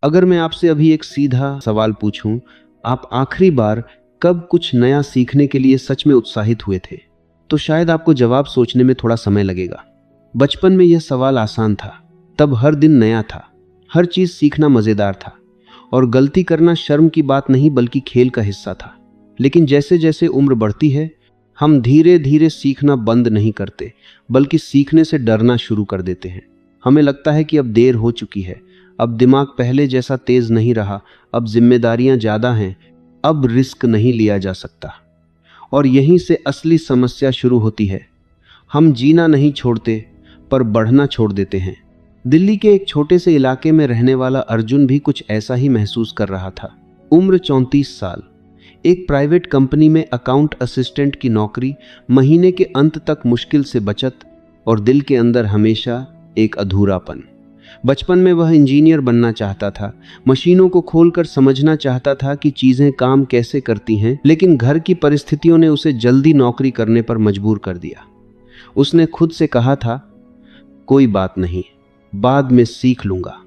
अगर मैं आपसे अभी एक सीधा सवाल पूछूं, आप आखिरी बार कब कुछ नया सीखने के लिए सच में उत्साहित हुए थे, तो शायद आपको जवाब सोचने में थोड़ा समय लगेगा। बचपन में यह सवाल आसान था। तब हर दिन नया था, हर चीज सीखना मजेदार था और गलती करना शर्म की बात नहीं बल्कि खेल का हिस्सा था। लेकिन जैसे जैसे उम्र बढ़ती है, हम धीरे धीरे सीखना बंद नहीं करते बल्कि सीखने से डरना शुरू कर देते हैं। हमें लगता है कि अब देर हो चुकी है, अब दिमाग पहले जैसा तेज नहीं रहा, अब जिम्मेदारियां ज्यादा हैं, अब रिस्क नहीं लिया जा सकता। और यहीं से असली समस्या शुरू होती है। हम जीना नहीं छोड़ते पर बढ़ना छोड़ देते हैं। दिल्ली के एक छोटे से इलाके में रहने वाला अर्जुन भी कुछ ऐसा ही महसूस कर रहा था। उम्र 34 साल, एक प्राइवेट कंपनी में अकाउंट असिस्टेंट की नौकरी, महीने के अंत तक मुश्किल से बचत और दिल के अंदर हमेशा एक अधूरापन। बचपन में वह इंजीनियर बनना चाहता था, मशीनों को खोलकर समझना चाहता था कि चीजें काम कैसे करती हैं, लेकिन घर की परिस्थितियों ने उसे जल्दी नौकरी करने पर मजबूर कर दिया। उसने खुद से कहा था, कोई बात नहीं, बाद में सीख लूंगा,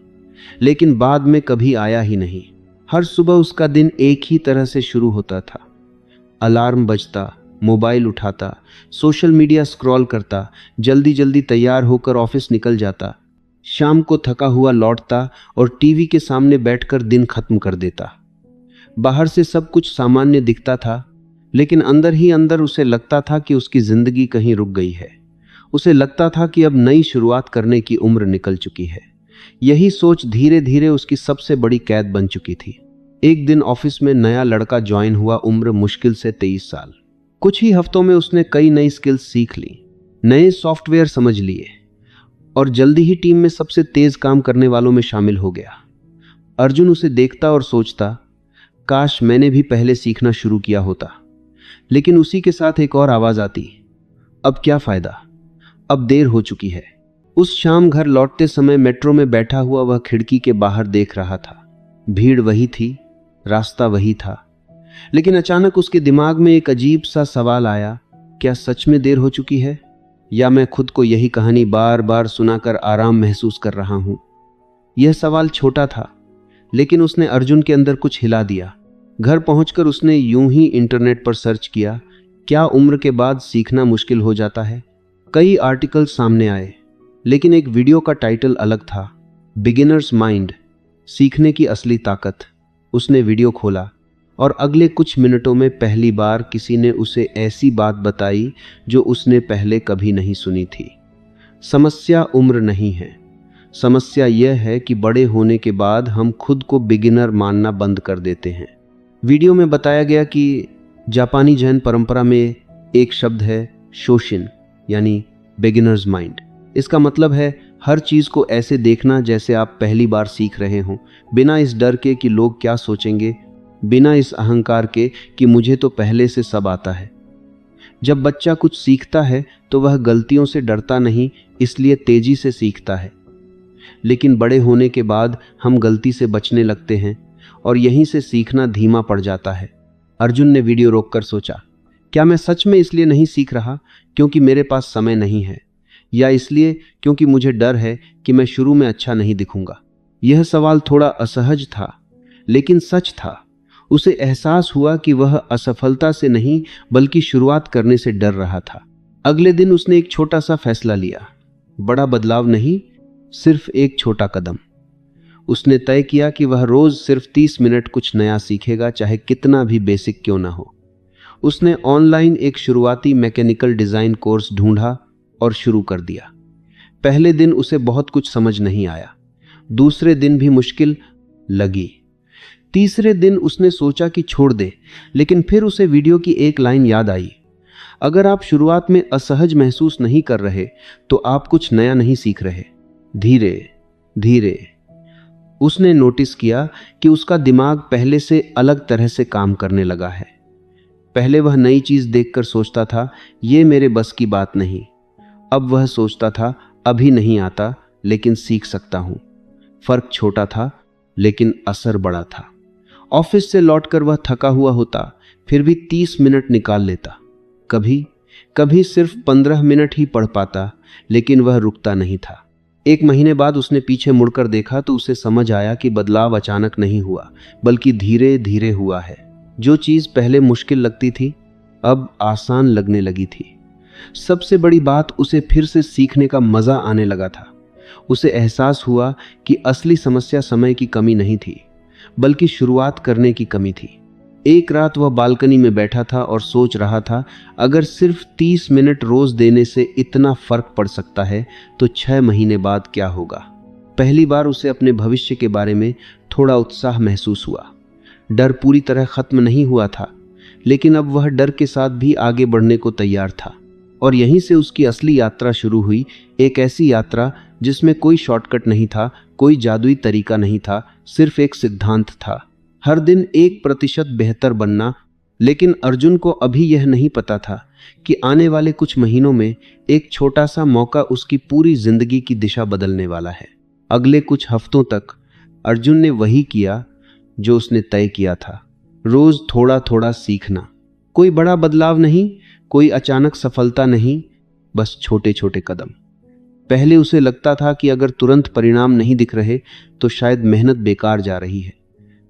लेकिन बाद में कभी आया ही नहीं। हर सुबह उसका दिन एक ही तरह से शुरू होता था। अलार्म बजता, मोबाइल उठाता, सोशल मीडिया स्क्रॉल करता, जल्दी जल्दी तैयार होकर ऑफिस निकल जाता, शाम को थका हुआ लौटता और टीवी के सामने बैठकर दिन खत्म कर देता। बाहर से सब कुछ सामान्य दिखता था, लेकिन अंदर ही अंदर उसे लगता था कि उसकी जिंदगी कहीं रुक गई है। उसे लगता था कि अब नई शुरुआत करने की उम्र निकल चुकी है। यही सोच धीरे धीरे उसकी सबसे बड़ी कैद बन चुकी थी। एक दिन ऑफिस में नया लड़का ज्वाइन हुआ, उम्र मुश्किल से 23 साल। कुछ ही हफ्तों में उसने कई नई स्किल्स सीख ली, नए सॉफ्टवेयर समझ लिए और जल्दी ही टीम में सबसे तेज काम करने वालों में शामिल हो गया। अर्जुन उसे देखता और सोचता, काश मैंने भी पहले सीखना शुरू किया होता। लेकिन उसी के साथ एक और आवाज आती, अब क्या फायदा, अब देर हो चुकी है। उस शाम घर लौटते समय मेट्रो में बैठा हुआ वह खिड़की के बाहर देख रहा था। भीड़ वही थी, रास्ता वही था, लेकिन अचानक उसके दिमाग में एक अजीब सा सवाल आया, क्या सच में देर हो चुकी है या मैं खुद को यही कहानी बार बार सुनाकर आराम महसूस कर रहा हूं। यह सवाल छोटा था, लेकिन उसने अर्जुन के अंदर कुछ हिला दिया। घर पहुंचकर उसने यूं ही इंटरनेट पर सर्च किया, क्या उम्र के बाद सीखना मुश्किल हो जाता है। कई आर्टिकल सामने आए, लेकिन एक वीडियो का टाइटल अलग था, बिगिनर्स माइंड, सीखने की असली ताकत। उसने वीडियो खोला और अगले कुछ मिनटों में पहली बार किसी ने उसे ऐसी बात बताई जो उसने पहले कभी नहीं सुनी थी। समस्या उम्र नहीं है, समस्या यह है कि बड़े होने के बाद हम खुद को बिगिनर मानना बंद कर देते हैं। वीडियो में बताया गया कि जापानी जैन परंपरा में एक शब्द है शोशिन, यानी बिगिनर्स माइंड। इसका मतलब है हर चीज को ऐसे देखना जैसे आप पहली बार सीख रहे हों, बिना इस डर के कि लोग क्या सोचेंगे, बिना इस अहंकार के कि मुझे तो पहले से सब आता है। जब बच्चा कुछ सीखता है तो वह गलतियों से डरता नहीं, इसलिए तेजी से सीखता है। लेकिन बड़े होने के बाद हम गलती से बचने लगते हैं और यहीं से सीखना धीमा पड़ जाता है। अर्जुन ने वीडियो रोककर सोचा, क्या मैं सच में इसलिए नहीं सीख रहा क्योंकि मेरे पास समय नहीं है, या इसलिए क्योंकि मुझे डर है कि मैं शुरू में अच्छा नहीं दिखूंगा। यह सवाल थोड़ा असहज था, लेकिन सच था। उसे एहसास हुआ कि वह असफलता से नहीं बल्कि शुरुआत करने से डर रहा था। अगले दिन उसने एक छोटा सा फैसला लिया, बड़ा बदलाव नहीं, सिर्फ एक छोटा कदम। उसने तय किया कि वह रोज सिर्फ 30 मिनट कुछ नया सीखेगा, चाहे कितना भी बेसिक क्यों ना हो। उसने ऑनलाइन एक शुरुआती मैकेनिकल डिजाइन कोर्स ढूंढा और शुरू कर दिया। पहले दिन उसे बहुत कुछ समझ नहीं आया, दूसरे दिन भी मुश्किल लगी, तीसरे दिन उसने सोचा कि छोड़ दे, लेकिन फिर उसे वीडियो की एक लाइन याद आई, अगर आप शुरुआत में असहज महसूस नहीं कर रहे तो आप कुछ नया नहीं सीख रहे। धीरे धीरे उसने नोटिस किया कि उसका दिमाग पहले से अलग तरह से काम करने लगा है। पहले वह नई चीज देखकर सोचता था, ये मेरे बस की बात नहीं। अब वह सोचता था, अभी नहीं आता लेकिन सीख सकता हूं। फर्क छोटा था लेकिन असर बड़ा था। ऑफिस से लौटकर वह थका हुआ होता, फिर भी 30 मिनट निकाल लेता। कभी कभी सिर्फ 15 मिनट ही पढ़ पाता, लेकिन वह रुकता नहीं था। 1 महीने बाद उसने पीछे मुड़कर देखा तो उसे समझ आया कि बदलाव अचानक नहीं हुआ, बल्कि धीरे धीरे हुआ है। जो चीज पहले मुश्किल लगती थी अब आसान लगने लगी थी। सबसे बड़ी बात, उसे फिर से सीखने का मजा आने लगा था। उसे एहसास हुआ कि असली समस्या समय की कमी नहीं थी, बल्कि शुरुआत करने की कमी थी। एक रात वह बालकनी में बैठा था और सोच रहा था, अगर सिर्फ 30 मिनट रोज देने से इतना फर्क पड़ सकता है तो 6 महीने बाद क्या होगा। पहली बार उसे अपने भविष्य के बारे में थोड़ा उत्साह महसूस हुआ। डर पूरी तरह खत्म नहीं हुआ था, लेकिन अब वह डर के साथ भी आगे बढ़ने को तैयार था। और यहीं से उसकी असली यात्रा शुरू हुई, एक ऐसी यात्रा जिसमें कोई शॉर्टकट नहीं था, कोई जादुई तरीका नहीं था, सिर्फ एक सिद्धांत था, हर दिन 1% बेहतर बनना। लेकिन अर्जुन को अभी यह नहीं पता था कि आने वाले कुछ महीनों में एक छोटा सा मौका उसकी पूरी जिंदगी की दिशा बदलने वाला है। अगले कुछ हफ्तों तक अर्जुन ने वही किया जो उसने तय किया था, रोज थोड़ा थोड़ा सीखना। कोई बड़ा बदलाव नहीं, कोई अचानक सफलता नहीं, बस छोटे छोटे कदम। पहले उसे लगता था कि अगर तुरंत परिणाम नहीं दिख रहे तो शायद मेहनत बेकार जा रही है,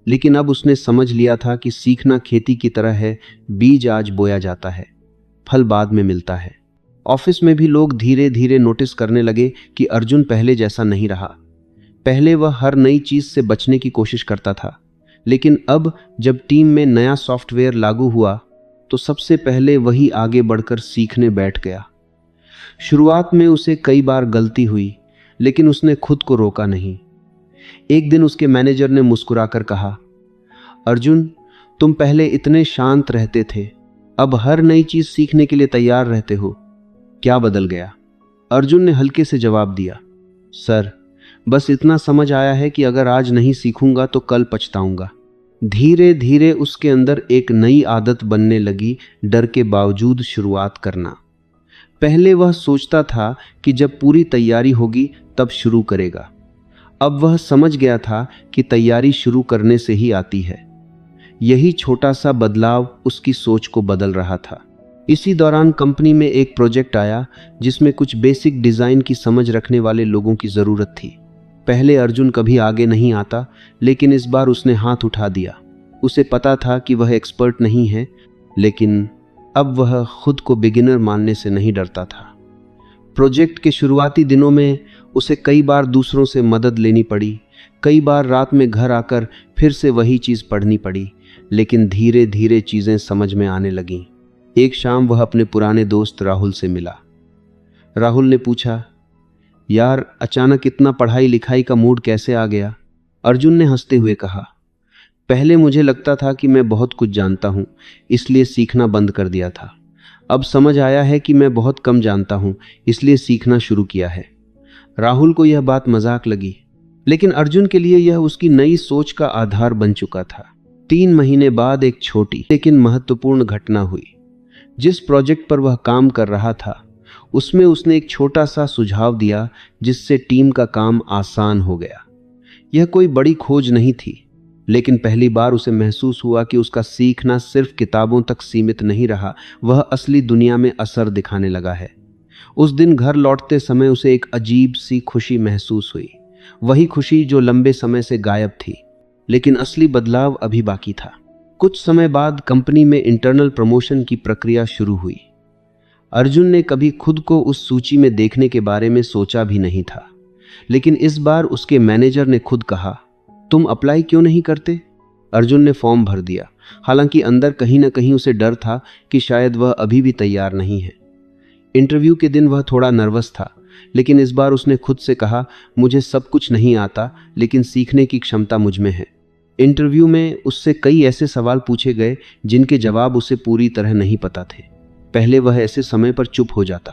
लेकिन अब उसने समझ लिया था कि सीखना खेती की तरह है, बीज आज बोया जाता है, फल बाद में मिलता है। ऑफिस में भी लोग धीरे धीरे नोटिस करने लगे कि अर्जुन पहले जैसा नहीं रहा। पहले वह हर नई चीज से बचने की कोशिश करता था, लेकिन अब जब टीम में नया सॉफ्टवेयर लागू हुआ तो सबसे पहले वही आगे बढ़कर सीखने बैठ गया। शुरुआत में उसे कई बार गलती हुई, लेकिन उसने खुद को रोका नहीं। एक दिन उसके मैनेजर ने मुस्कुराकर कहा, अर्जुन, तुम पहले इतने शांत रहते थे, अब हर नई चीज सीखने के लिए तैयार रहते हो, क्या बदल गया? अर्जुन ने हल्के से जवाब दिया, सर, बस इतना समझ आया है कि अगर आज नहीं सीखूंगा तो कल पछताऊंगा। धीरे धीरे उसके अंदर एक नई आदत बनने लगी, डर के बावजूद शुरुआत करना। पहले वह सोचता था कि जब पूरी तैयारी होगी तब शुरू करेगा। अब वह समझ गया था कि तैयारी शुरू करने से ही आती है। यही छोटा सा बदलाव उसकी सोच को बदल रहा था। इसी दौरान कंपनी में एक प्रोजेक्ट आया जिसमें कुछ बेसिक डिजाइन की समझ रखने वाले लोगों की जरूरत थी। पहले अर्जुन कभी आगे नहीं आता, लेकिन इस बार उसने हाथ उठा दिया। उसे पता था कि वह एक्सपर्ट नहीं है, लेकिन अब वह खुद को बिगिनर मानने से नहीं डरता था। प्रोजेक्ट के शुरुआती दिनों में उसे कई बार दूसरों से मदद लेनी पड़ी, कई बार रात में घर आकर फिर से वही चीज़ पढ़नी पड़ी, लेकिन धीरे धीरे चीज़ें समझ में आने लगीं। एक शाम वह अपने पुराने दोस्त राहुल से मिला। राहुल ने पूछा, यार, अचानक इतना पढ़ाई लिखाई का मूड कैसे आ गया? अर्जुन ने हंसते हुए कहा, पहले मुझे लगता था कि मैं बहुत कुछ जानता हूँ, इसलिए सीखना बंद कर दिया था। अब समझ आया है कि मैं बहुत कम जानता हूँ, इसलिए सीखना शुरू किया है। राहुल को यह बात मजाक लगी, लेकिन अर्जुन के लिए यह उसकी नई सोच का आधार बन चुका था। 3 महीने बाद एक छोटी लेकिन महत्वपूर्ण घटना हुई। जिस प्रोजेक्ट पर वह काम कर रहा था उसमें उसने एक छोटा सा सुझाव दिया, जिससे टीम का काम आसान हो गया। यह कोई बड़ी खोज नहीं थी, लेकिन पहली बार उसे महसूस हुआ कि उसका सीखना सिर्फ किताबों तक सीमित नहीं रहा, वह असली दुनिया में असर दिखाने लगा है। उस दिन घर लौटते समय उसे एक अजीब सी खुशी महसूस हुई, वही खुशी जो लंबे समय से गायब थी। लेकिन असली बदलाव अभी बाकी था। कुछ समय बाद कंपनी में इंटरनल प्रमोशन की प्रक्रिया शुरू हुई। अर्जुन ने कभी खुद को उस सूची में देखने के बारे में सोचा भी नहीं था, लेकिन इस बार उसके मैनेजर ने खुद कहा, तुम अप्लाई क्यों नहीं करते? अर्जुन ने फॉर्म भर दिया, हालांकि अंदर कहीं ना कहीं उसे डर था कि शायद वह अभी भी तैयार नहीं है। इंटरव्यू के दिन वह थोड़ा नर्वस था, लेकिन इस बार उसने खुद से कहा, मुझे सब कुछ नहीं आता, लेकिन सीखने की क्षमता मुझ में है। इंटरव्यू में उससे कई ऐसे सवाल पूछे गए जिनके जवाब उसे पूरी तरह नहीं पता थे। पहले वह ऐसे समय पर चुप हो जाता,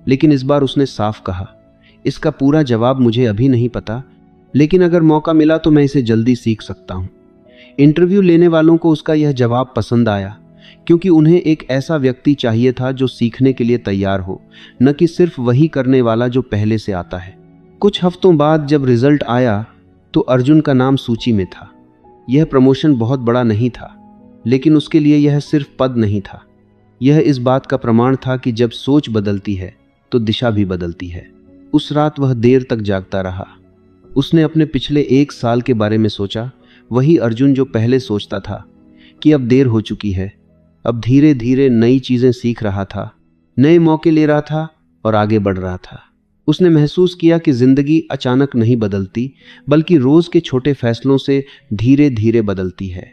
लेकिन इस बार उसने साफ कहा, इसका पूरा जवाब मुझे अभी नहीं पता, लेकिन अगर मौका मिला तो मैं इसे जल्दी सीख सकता हूँ। इंटरव्यू लेने वालों को उसका यह जवाब पसंद आया, क्योंकि उन्हें एक ऐसा व्यक्ति चाहिए था जो सीखने के लिए तैयार हो, न कि सिर्फ वही करने वाला जो पहले से आता है। कुछ हफ्तों बाद जब रिजल्ट आया तो अर्जुन का नाम सूची में था। यह प्रमोशन बहुत बड़ा नहीं था, लेकिन उसके लिए यह सिर्फ पद नहीं था, यह इस बात का प्रमाण था कि जब सोच बदलती है तो दिशा भी बदलती है। उस रात वह देर तक जागता रहा। उसने अपने पिछले 1 साल के बारे में सोचा, वही अर्जुन जो पहले सोचता था कि अब देर हो चुकी है। अब धीरे धीरे नई चीजें सीख रहा था, नए मौके ले रहा था और आगे बढ़ रहा था। उसने महसूस किया कि जिंदगी अचानक नहीं बदलती, बल्कि रोज के छोटे फैसलों से धीरे धीरे बदलती है।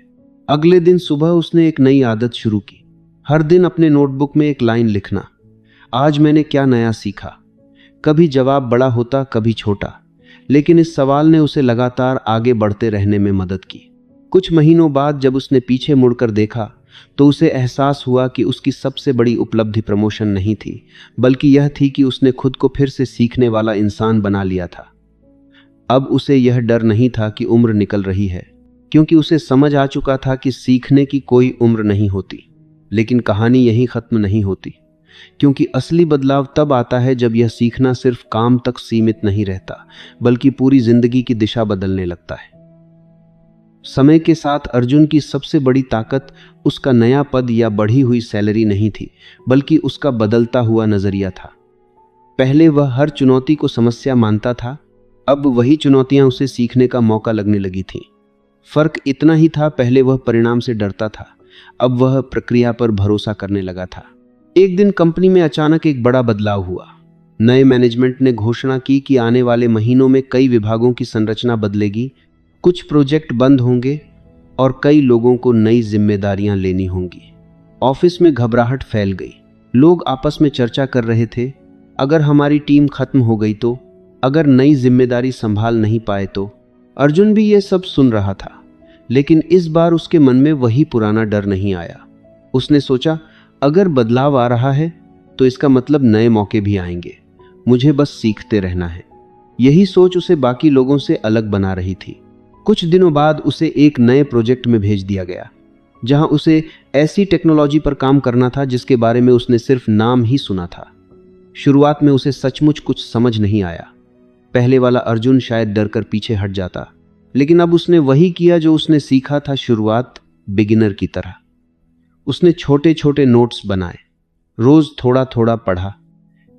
अगले दिन सुबह उसने एक नई आदत शुरू की, हर दिन अपने नोटबुक में एक लाइन लिखना, आज मैंने क्या नया सीखा। कभी जवाब बड़ा होता, कभी छोटा, लेकिन इस सवाल ने उसे लगातार आगे बढ़ते रहने में मदद की। कुछ महीनों बाद जब उसने पीछे मुड़कर देखा तो उसे एहसास हुआ कि उसकी सबसे बड़ी उपलब्धि प्रमोशन नहीं थी, बल्कि यह थी कि उसने खुद को फिर से सीखने वाला इंसान बना लिया था। अब उसे यह डर नहीं था कि उम्र निकल रही है, क्योंकि उसे समझ आ चुका था कि सीखने की कोई उम्र नहीं होती। लेकिन कहानी यहीं खत्म नहीं होती, क्योंकि असली बदलाव तब आता है जब यह सीखना सिर्फ काम तक सीमित नहीं रहता, बल्कि पूरी जिंदगी की दिशा बदलने लगता है। समय के साथ अर्जुन की सबसे बड़ी ताकत उसका नया पद या बढ़ी हुई सैलरी नहीं थी, बल्कि उसका बदलता हुआ नजरिया था। पहले वह हर चुनौती को समस्या मानता था, अब वही चुनौतियां उसे सीखने का मौका लगने लगी थीं। फर्क इतना ही था, पहले वह परिणाम से डरता था, अब वह प्रक्रिया पर भरोसा करने लगा था। एक दिन कंपनी में अचानक एक बड़ा बदलाव हुआ। नए मैनेजमेंट ने घोषणा की कि आने वाले महीनों में कई विभागों की संरचना बदलेगी, कुछ प्रोजेक्ट बंद होंगे और कई लोगों को नई जिम्मेदारियां लेनी होंगी। ऑफिस में घबराहट फैल गई। लोग आपस में चर्चा कर रहे थे, अगर हमारी टीम खत्म हो गई तो, अगर नई जिम्मेदारी संभाल नहीं पाए तो। अर्जुन भी यह सब सुन रहा था, लेकिन इस बार उसके मन में वही पुराना डर नहीं आया। उसने सोचा, अगर बदलाव आ रहा है तो इसका मतलब नए मौके भी आएंगे, मुझे बस सीखते रहना है। यही सोच उसे बाकी लोगों से अलग बना रही थी। कुछ दिनों बाद उसे एक नए प्रोजेक्ट में भेज दिया गया, जहां उसे ऐसी टेक्नोलॉजी पर काम करना था जिसके बारे में उसने सिर्फ नाम ही सुना था। शुरुआत में उसे सचमुच कुछ समझ नहीं आया। पहले वाला अर्जुन शायद डर कर पीछे हट जाता, लेकिन अब उसने वही किया जो उसने सीखा था, शुरुआत बिगिनर की तरह। उसने छोटे छोटे नोट्स बनाए, रोज थोड़ा थोड़ा पढ़ा,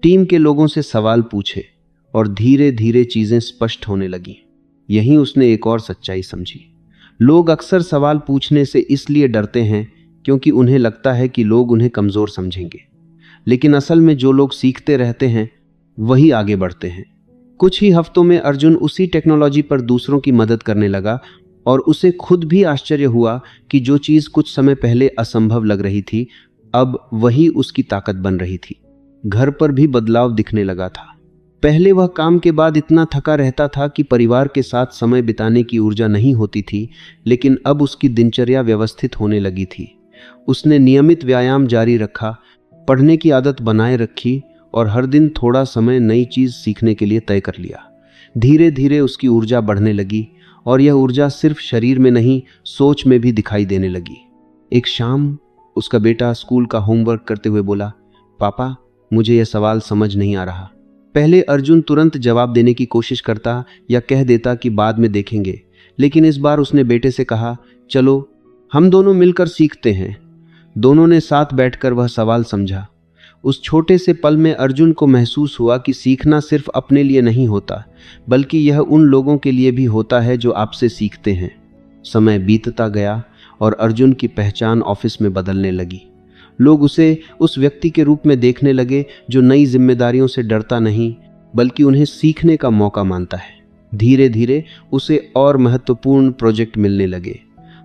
टीम के लोगों से सवाल पूछे और धीरे धीरे चीजें स्पष्ट होने लगीं। यहीं उसने एक और सच्चाई समझी। लोग अक्सर सवाल पूछने से इसलिए डरते हैं क्योंकि उन्हें लगता है कि लोग उन्हें कमजोर समझेंगे, लेकिन असल में जो लोग सीखते रहते हैं वही आगे बढ़ते हैं। कुछ ही हफ्तों में अर्जुन उसी टेक्नोलॉजी पर दूसरों की मदद करने लगा और उसे खुद भी आश्चर्य हुआ कि जो चीज कुछ समय पहले असंभव लग रही थी, अब वही उसकी ताकत बन रही थी। घर पर भी बदलाव दिखने लगा था। पहले वह काम के बाद इतना थका रहता था कि परिवार के साथ समय बिताने की ऊर्जा नहीं होती थी, लेकिन अब उसकी दिनचर्या व्यवस्थित होने लगी थी। उसने नियमित व्यायाम जारी रखा, पढ़ने की आदत बनाए रखी और हर दिन थोड़ा समय नई चीज सीखने के लिए तय कर लिया। धीरे धीरे उसकी ऊर्जा बढ़ने लगी और यह ऊर्जा सिर्फ शरीर में नहीं, सोच में भी दिखाई देने लगी। एक शाम उसका बेटा स्कूल का होमवर्क करते हुए बोला, पापा, मुझे यह सवाल समझ नहीं आ रहा। पहले अर्जुन तुरंत जवाब देने की कोशिश करता या कह देता कि बाद में देखेंगे, लेकिन इस बार उसने बेटे से कहा, चलो हम दोनों मिलकर सीखते हैं। दोनों ने साथ बैठकर वह सवाल समझा। उस छोटे से पल में अर्जुन को महसूस हुआ कि सीखना सिर्फ अपने लिए नहीं होता, बल्कि यह उन लोगों के लिए भी होता है जो आपसे सीखते हैं। समय बीतता गया और अर्जुन की पहचान ऑफिस में बदलने लगी। लोग उसे उस व्यक्ति के रूप में देखने लगे जो नई जिम्मेदारियों से डरता नहीं, बल्कि उन्हें सीखने का मौका मानता है। धीरे धीरे उसे और महत्वपूर्ण प्रोजेक्ट मिलने लगे।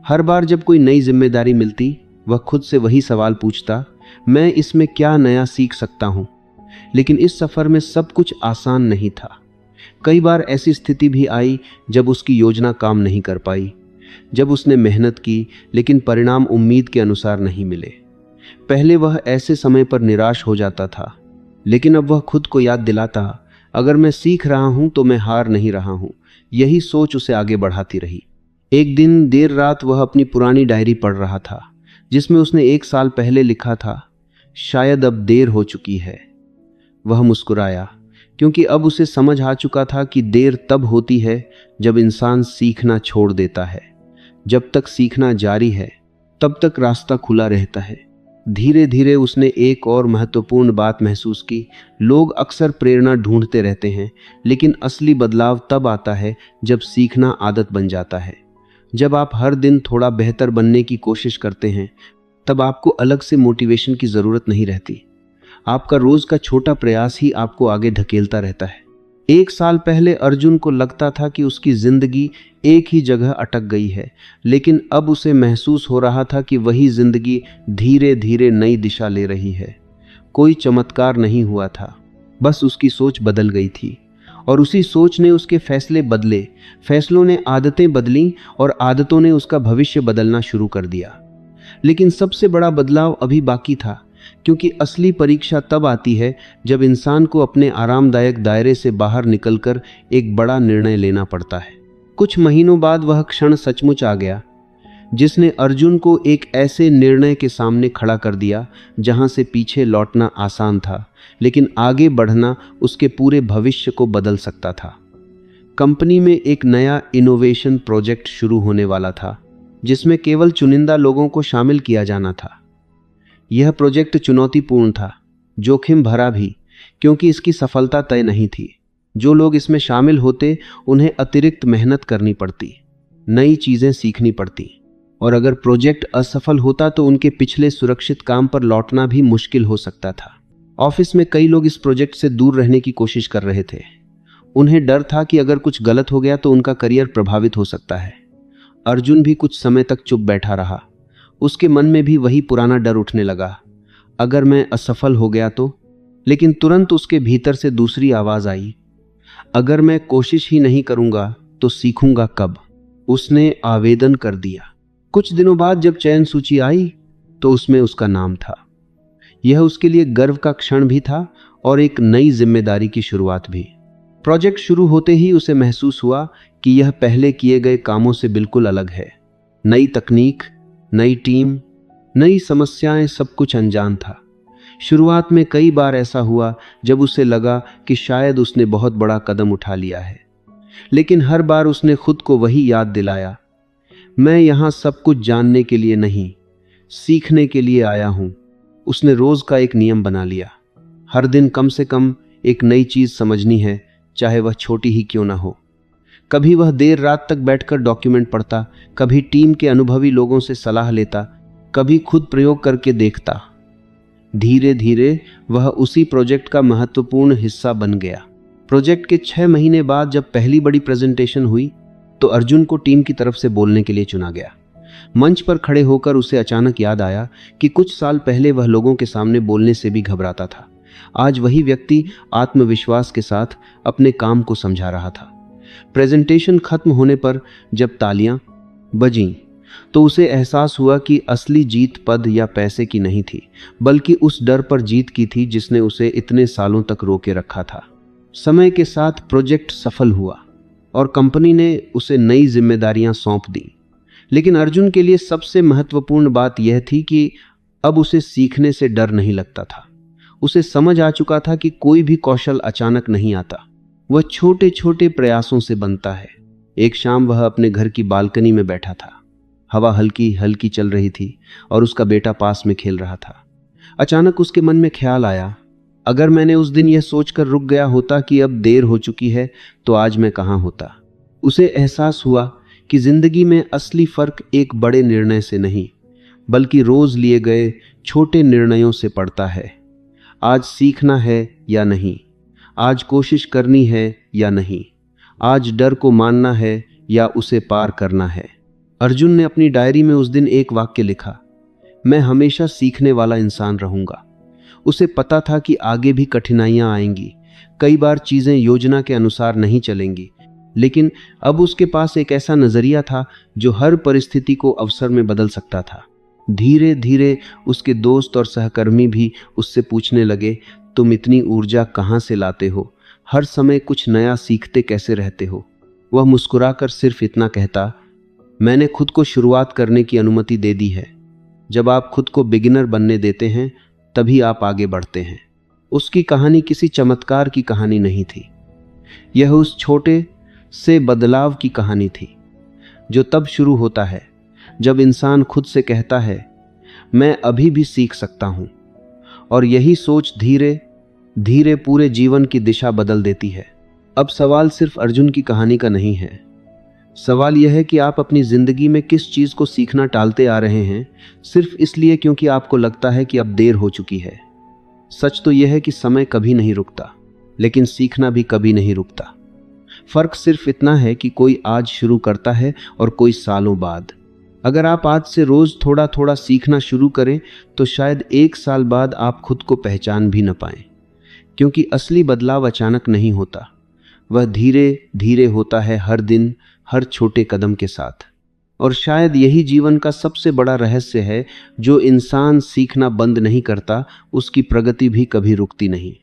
हर बार जब कोई नई जिम्मेदारी मिलती, वह खुद से वही सवाल पूछता, मैं इसमें क्या नया सीख सकता हूं? लेकिन इस सफर में सब कुछ आसान नहीं था। कई बार ऐसी स्थिति भी आई जब उसकी योजना काम नहीं कर पाई, जब उसने मेहनत की लेकिन परिणाम उम्मीद के अनुसार नहीं मिले। पहले वह ऐसे समय पर निराश हो जाता था, लेकिन अब वह खुद को याद दिलाता, अगर मैं सीख रहा हूं तो मैं हार नहीं रहा हूं। यही सोच उसे आगे बढ़ाती रही। एक दिन देर रात वह अपनी पुरानी डायरी पढ़ रहा था, जिसमें उसने 1 साल पहले लिखा था, शायद अब देर हो चुकी है। वह मुस्कुराया, क्योंकि अब उसे समझ आ चुका था कि देर तब होती है जब इंसान सीखना छोड़ देता है। जब तक सीखना जारी है, तब तक रास्ता खुला रहता है। धीरे धीरे उसने एक और महत्वपूर्ण बात महसूस की। लोग अक्सर प्रेरणा ढूंढते रहते हैं, लेकिन असली बदलाव तब आता है जब सीखना आदत बन जाता है। जब आप हर दिन थोड़ा बेहतर बनने की कोशिश करते हैं, तब आपको अलग से मोटिवेशन की ज़रूरत नहीं रहती। आपका रोज का छोटा प्रयास ही आपको आगे ढकेलता रहता है। 1 साल पहले अर्जुन को लगता था कि उसकी जिंदगी एक ही जगह अटक गई है, लेकिन अब उसे महसूस हो रहा था कि वही जिंदगी धीरे धीरे नई दिशा ले रही है। कोई चमत्कार नहीं हुआ था, बस उसकी सोच बदल गई थी, और उसी सोच ने उसके फैसले बदले। फैसलों ने आदतें बदलीं, और आदतों ने उसका भविष्य बदलना शुरू कर दिया। लेकिन सबसे बड़ा बदलाव अभी बाकी था, क्योंकि असली परीक्षा तब आती है जब इंसान को अपने आरामदायक दायरे से बाहर निकलकर एक बड़ा निर्णय लेना पड़ता है। कुछ महीनों बाद वह क्षण सचमुच आ गया, जिसने अर्जुन को एक ऐसे निर्णय के सामने खड़ा कर दिया जहां से पीछे लौटना आसान था, लेकिन आगे बढ़ना उसके पूरे भविष्य को बदल सकता था। कंपनी में एक नया इनोवेशन प्रोजेक्ट शुरू होने वाला था, जिसमें केवल चुनिंदा लोगों को शामिल किया जाना था। यह प्रोजेक्ट चुनौतीपूर्ण था, जोखिम भरा भी, क्योंकि इसकी सफलता तय नहीं थी। जो लोग इसमें शामिल होते उन्हें अतिरिक्त मेहनत करनी पड़ती, नई चीजें सीखनी पड़ती, और अगर प्रोजेक्ट असफल होता तो उनके पिछले सुरक्षित काम पर लौटना भी मुश्किल हो सकता था। ऑफिस में कई लोग इस प्रोजेक्ट से दूर रहने की कोशिश कर रहे थे। उन्हें डर था कि अगर कुछ गलत हो गया तो उनका करियर प्रभावित हो सकता है। अर्जुन भी कुछ समय तक चुप बैठा रहा। उसके मन में भी वही पुराना डर उठने लगा, अगर मैं असफल हो गया तो। लेकिन तुरंत उसके भीतर से दूसरी आवाज आई, अगर मैं कोशिश ही नहीं करूंगा तो सीखूंगा कब। उसने आवेदन कर दिया। कुछ दिनों बाद जब चयन सूची आई तो उसमें उसका नाम था। यह उसके लिए गर्व का क्षण भी था और एक नई जिम्मेदारी की शुरुआत भी। प्रोजेक्ट शुरू होते ही उसे महसूस हुआ कि यह पहले किए गए कामों से बिल्कुल अलग है। नई तकनीक, नई टीम, नई समस्याएं, सब कुछ अनजान था। शुरुआत में कई बार ऐसा हुआ जब उसे लगा कि शायद उसने बहुत बड़ा कदम उठा लिया है, लेकिन हर बार उसने खुद को वही याद दिलाया, मैं यहां सब कुछ जानने के लिए नहीं, सीखने के लिए आया हूं। उसने रोज का एक नियम बना लिया, हर दिन कम से कम एक नई चीज समझनी है, चाहे वह छोटी ही क्यों ना हो। कभी वह देर रात तक बैठकर डॉक्यूमेंट पढ़ता, कभी टीम के अनुभवी लोगों से सलाह लेता, कभी खुद प्रयोग करके देखता। धीरे धीरे वह उसी प्रोजेक्ट का महत्वपूर्ण हिस्सा बन गया। प्रोजेक्ट के 6 महीने बाद जब पहली बड़ी प्रेजेंटेशन हुई तो अर्जुन को टीम की तरफ से बोलने के लिए चुना गया। मंच पर खड़े होकर उसे अचानक याद आया कि कुछ साल पहले वह लोगों के सामने बोलने से भी घबराता था। आज वही व्यक्ति आत्मविश्वास के साथ अपने काम को समझा रहा था। प्रेजेंटेशन खत्म होने पर जब तालियां बजीं तो उसे एहसास हुआ कि असली जीत पद या पैसे की नहीं थी, बल्कि उस डर पर जीत की थी जिसने उसे इतने सालों तक रोके रखा था। समय के साथ प्रोजेक्ट सफल हुआ और कंपनी ने उसे नई जिम्मेदारियां सौंप दी। लेकिन अर्जुन के लिए सबसे महत्वपूर्ण बात यह थी कि अब उसे सीखने से डर नहीं लगता था। उसे समझ आ चुका था कि कोई भी कौशल अचानक नहीं आता, वह छोटे छोटे प्रयासों से बनता है। एक शाम वह अपने घर की बालकनी में बैठा था। हवा हल्की हल्की चल रही थी और उसका बेटा पास में खेल रहा था। अचानक उसके मन में ख्याल आया, अगर मैंने उस दिन यह सोचकर रुक गया होता कि अब देर हो चुकी है तो आज मैं कहां होता। उसे एहसास हुआ कि जिंदगी में असली फर्क एक बड़े निर्णय से नहीं, बल्कि रोज लिए गए छोटे निर्णयों से पड़ता है। आज सीखना है या नहीं, आज कोशिश करनी है या नहीं, आज डर को मानना है या उसे पार करना है। अर्जुन ने अपनी डायरी में उस दिन एक वाक्य लिखा, मैं हमेशा सीखने वाला इंसान रहूंगा। उसे पता था कि आगे भी कठिनाइयां आएंगी, कई बार चीजें योजना के अनुसार नहीं चलेंगी, लेकिन अब उसके पास एक ऐसा नजरिया था जो हर परिस्थिति को अवसर में बदल सकता था। धीरे धीरे उसके दोस्त और सहकर्मी भी उससे पूछने लगे, तुम इतनी ऊर्जा कहां से लाते हो, हर समय कुछ नया सीखते कैसे रहते हो। वह मुस्कुराकर सिर्फ इतना कहता, मैंने खुद को शुरुआत करने की अनुमति दे दी है। जब आप खुद को बिगिनर बनने देते हैं तभी आप आगे बढ़ते हैं। उसकी कहानी किसी चमत्कार की कहानी नहीं थी, यह उस छोटे से बदलाव की कहानी थी जो तब शुरू होता है जब इंसान खुद से कहता है, मैं अभी भी सीख सकता हूं। और यही सोच धीरे धीरे पूरे जीवन की दिशा बदल देती है। अब सवाल सिर्फ अर्जुन की कहानी का नहीं है। सवाल यह है कि आप अपनी जिंदगी में किस चीज को सीखना टालते आ रहे हैं, सिर्फ इसलिए क्योंकि आपको लगता है कि अब देर हो चुकी है। सच तो यह है कि समय कभी नहीं रुकता, लेकिन सीखना भी कभी नहीं रुकता। फर्क सिर्फ इतना है कि कोई आज शुरू करता है और कोई सालों बाद। अगर आप आज से रोज थोड़ा थोड़ा सीखना शुरू करें तो शायद 1 साल बाद आप खुद को पहचान भी न पाएं, क्योंकि असली बदलाव अचानक नहीं होता, वह धीरे धीरे होता है, हर दिन, हर छोटे कदम के साथ। और शायद यही जीवन का सबसे बड़ा रहस्य है, जो इंसान सीखना बंद नहीं करता, उसकी प्रगति भी कभी रुकती नहीं।